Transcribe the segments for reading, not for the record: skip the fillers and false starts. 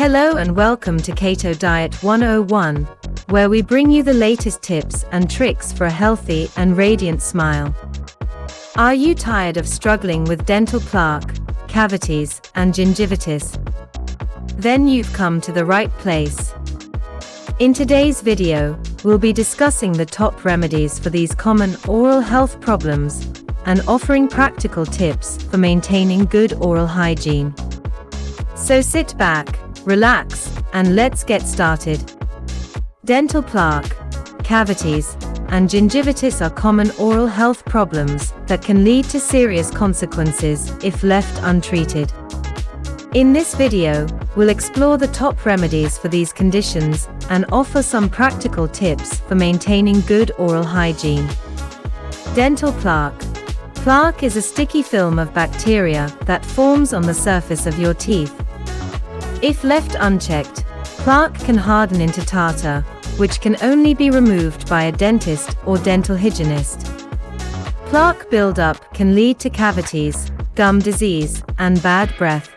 Hello and welcome to Keto Diet 101, where we bring you the latest tips and tricks for a healthy and radiant smile. Are you tired of struggling with dental plaque, cavities, and gingivitis? Then you've come to the right place. In today's video, we'll be discussing the top remedies for these common oral health problems and offering practical tips for maintaining good oral hygiene. So sit back, relax, and let's get started. Dental plaque, cavities, and gingivitis are common oral health problems that can lead to serious consequences if left untreated. In this video, we'll explore the top remedies for these conditions and offer some practical tips for maintaining good oral hygiene. Dental plaque. Plaque is a sticky film of bacteria that forms on the surface of your teeth. If left unchecked, plaque can harden into tartar, which can only be removed by a dentist or dental hygienist. Plaque buildup can lead to cavities, gum disease, and bad breath.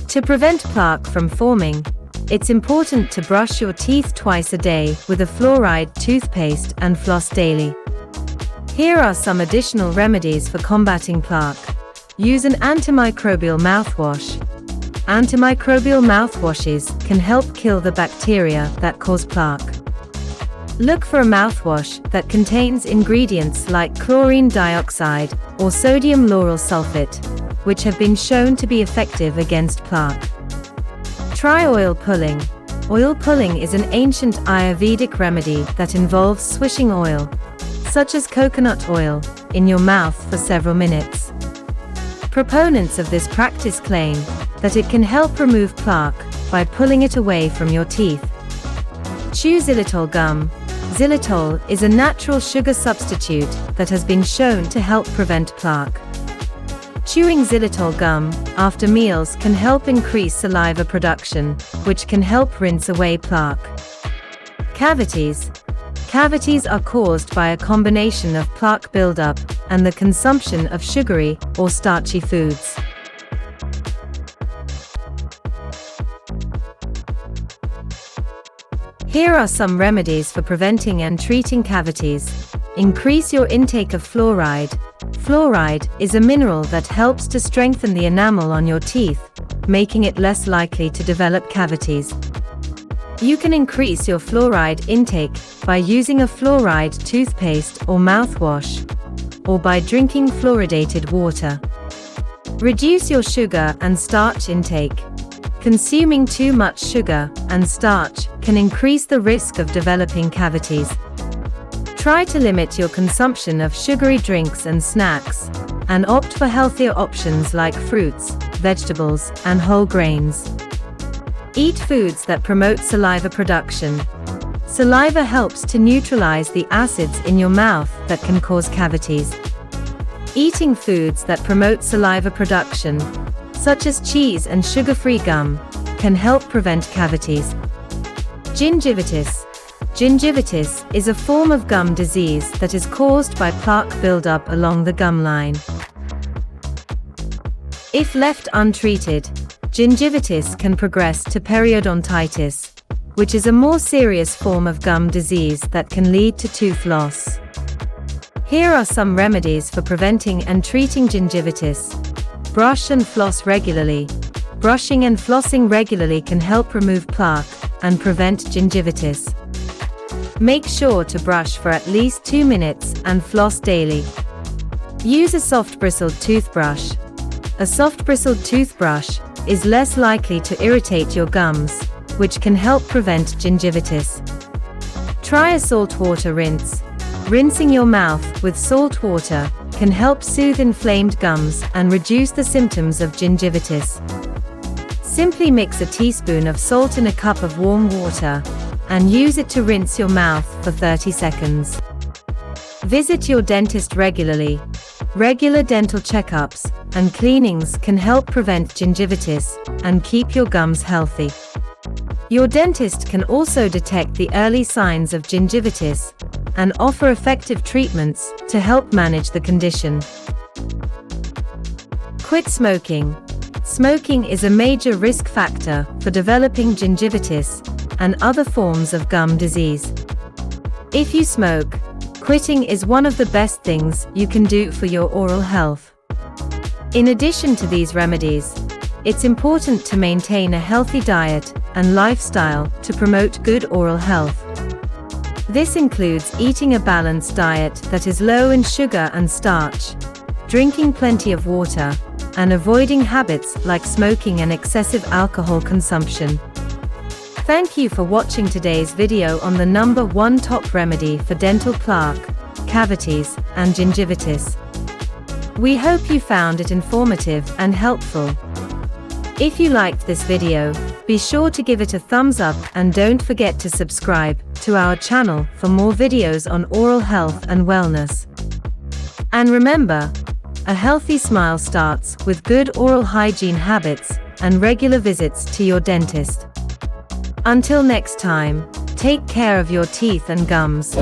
To prevent plaque from forming, it's important to brush your teeth twice a day with a fluoride toothpaste and floss daily. Here are some additional remedies for combating plaque. Use an antimicrobial mouthwash. Antimicrobial mouthwashes can help kill the bacteria that cause plaque. Look for a mouthwash that contains ingredients like chlorine dioxide or sodium lauryl sulfate, which have been shown to be effective against plaque. Try oil pulling. Oil pulling is an ancient Ayurvedic remedy that involves swishing oil, such as coconut oil, in your mouth for several minutes. Proponents of this practice claim that it can help remove plaque by pulling it away from your teeth. Chew xylitol gum. Xylitol is a natural sugar substitute that has been shown to help prevent plaque. Chewing xylitol gum after meals can help increase saliva production, which can help rinse away plaque. Cavities. Cavities are caused by a combination of plaque buildup and the consumption of sugary or starchy foods. Here are some remedies for preventing and treating cavities. Increase your intake of fluoride. Fluoride is a mineral that helps to strengthen the enamel on your teeth, making it less likely to develop cavities. You can increase your fluoride intake by using a fluoride toothpaste or mouthwash, or by drinking fluoridated water. Reduce your sugar and starch intake. Consuming too much sugar and starch can increase the risk of developing cavities. Try to limit your consumption of sugary drinks and snacks, and opt for healthier options like fruits, vegetables, and whole grains. Eat foods that promote saliva production. Saliva helps to neutralize the acids in your mouth that can cause cavities. Eating foods that promote saliva production, such as cheese and sugar-free gum, can help prevent cavities. Gingivitis. Gingivitis is a form of gum disease that is caused by plaque buildup along the gum line. If left untreated, gingivitis can progress to periodontitis, which is a more serious form of gum disease that can lead to tooth loss. Here are some remedies for preventing and treating gingivitis. Brush and floss regularly. Brushing and flossing regularly can help remove plaque and prevent gingivitis. Make sure to brush for at least 2 minutes and floss daily. Use a soft bristled toothbrush. A soft bristled toothbrush is less likely to irritate your gums, which can help prevent gingivitis. Try a saltwater rinse. Rinsing your mouth with salt water can help soothe inflamed gums and reduce the symptoms of gingivitis. Simply mix a teaspoon of salt in a cup of warm water and use it to rinse your mouth for 30 seconds. Visit your dentist regularly. Regular dental checkups and cleanings can help prevent gingivitis and keep your gums healthy. Your dentist can also detect the early signs of gingivitis and offer effective treatments to help manage the condition. Quit smoking. Smoking is a major risk factor for developing gingivitis and other forms of gum disease. If you smoke, quitting is one of the best things you can do for your oral health. In addition to these remedies, it's important to maintain a healthy diet and lifestyle to promote good oral health. This includes eating a balanced diet that is low in sugar and starch, drinking plenty of water, and avoiding habits like smoking and excessive alcohol consumption. Thank you for watching today's video on the #1 top remedy for dental plaque, cavities, and gingivitis. We hope you found it informative and helpful. If you liked this video, be sure to give it a thumbs up and don't forget to subscribe to our channel for more videos on oral health and wellness. And remember, a healthy smile starts with good oral hygiene habits and regular visits to your dentist. Until next time, take care of your teeth and gums.